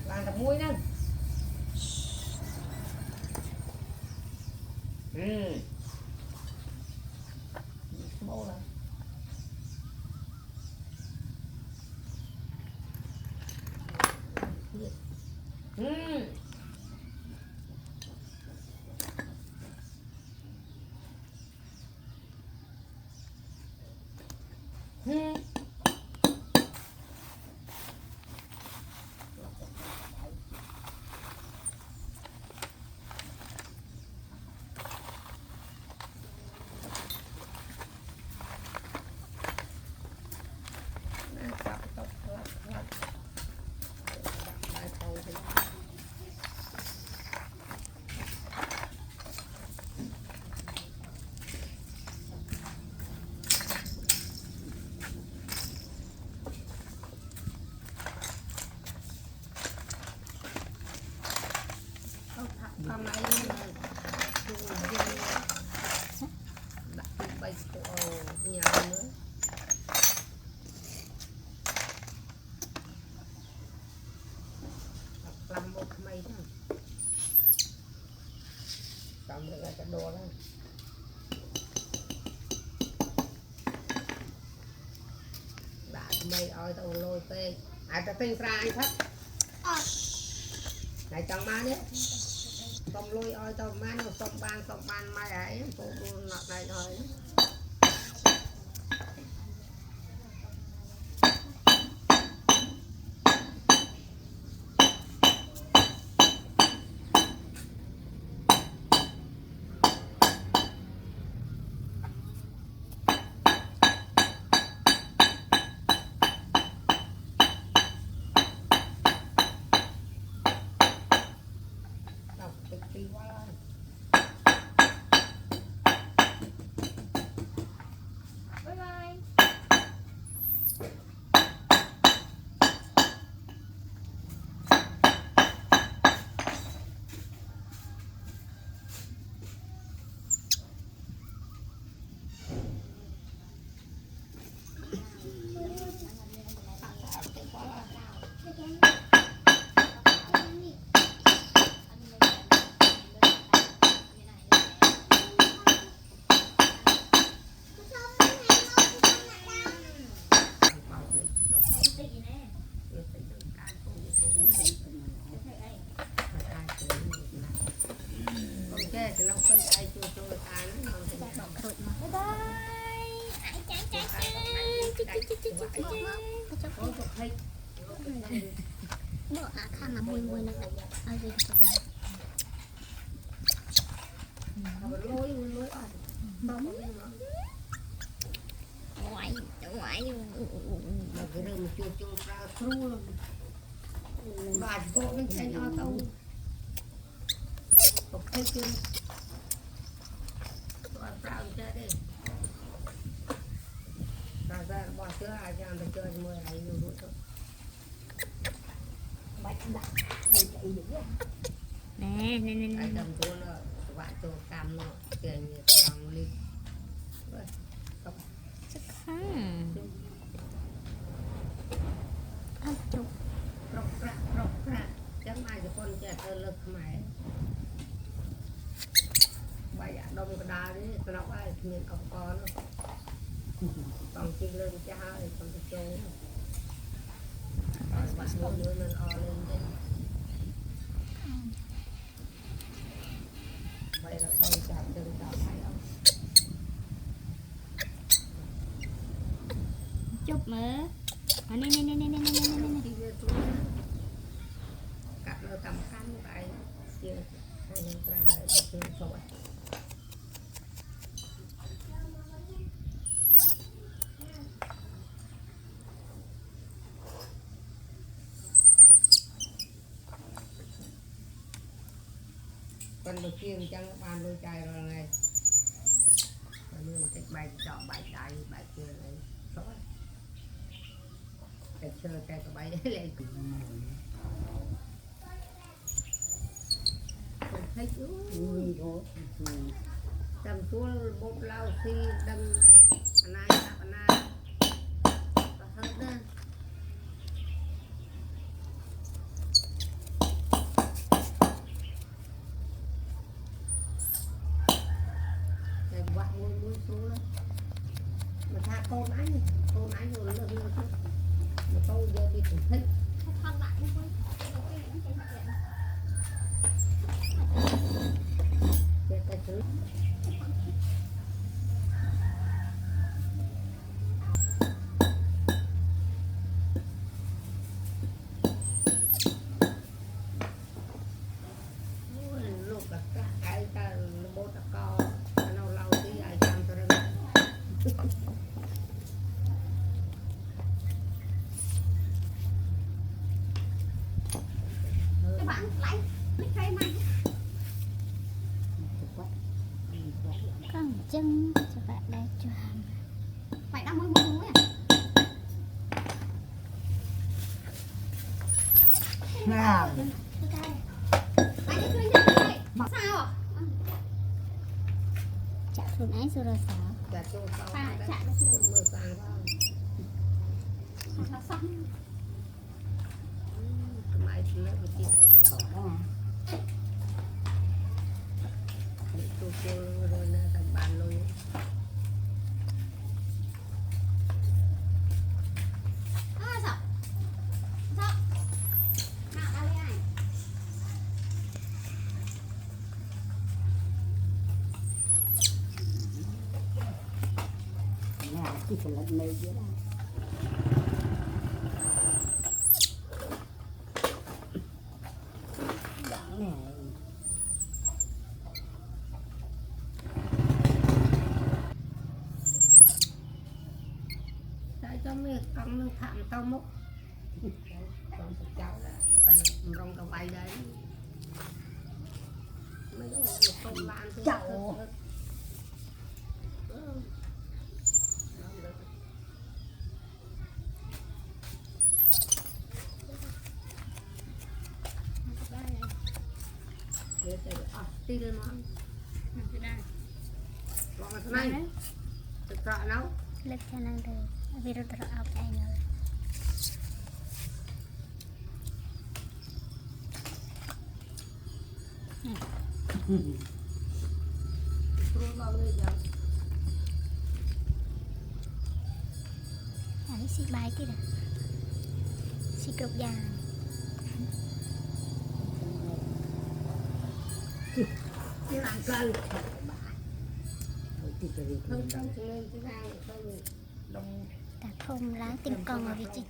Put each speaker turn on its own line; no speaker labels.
làm tập muối nè bố là con này đặt bay nhà nữa làm một mây đó xong rồi cái đồ đó đã mây ơi tao lôi tê ai ta tinh ra anh thắt này chẳng má nhé xong lôi ơi tao má nó xong ban mai ấy cô luôn nọ này thôi thì nó phải ai chua ta nó ngon thì bye
bữa khăn là mùi nè ai gì
lối
ngoại
mà cái đường chua ra thru luôn bà cô nó chạy nó tao một thấy chưa bà vào chơi đi ra bỏ sữa ai cho ăn chơi mười ai nhiều nữa thôi
nè
ai cầm cô nó bạn cho cam nó tiền nhiều bằng ly
chụp
rọc ra chẳng ai cho con trẻ thơ lực mày bây giờ đông cái đá đấy nó ai miền cọc con nó còn chi lên cha thì còn cái chỗ rồi bạn nuôi lên o lên đấy vậy là con chạm đừng chạm hay không
chụp mà nè
cặp nó cầm khăn tại chưa hai nhân ra lại chưa rồi con được chiên chẳng ban đôi chai rồi này cái bài chọn bài chai bài kia này rồi cái chơi cái bài đấy lên thấy chú cầm xuống bột lao xi đâm anh ai tha con anh rồi nó mà tôi giờ đi cũng thích
Thằng bạn cũng vui.
để ta xử lúc cả ai ta bố ta co nó lâu tí ai chăm cho nó
Các bạn lấy lấy cây mày. Con chân cho bạn đây cho phải đâm mũi mũi à.
nào
Anh cứ chơi đây. Sao à? Chảខ្លួនឯងសុរស័ក្តិ
chả cho tao
Phải, chả nó
mưa
sudah.
sang vào
Nó xong.
mai nó bị chết tôi rồi nè thành bàn luôn
À, sao? Sao? Nào đâu đây này.
Chỉ phải lần này chứ đâu. Đắng này.
tại cho mẹ con nó thảm tao mốc con sẽ cháu là phần rong tao bay đấy mấy đứa con làm
Chậu.
để đi lên món
Nằm đây.
bọn cái này thực sợ nấu
Lực cho năng được. Vì rồi tao áo anh rồi.
rồi bao nhiêu giờ
Anh xịt bài kia nè. Xịt cục dài.
chứ làm cân
Thôi thì cái gì
không lên cái rang không đồng
Ta không lá tinh con ở vị trí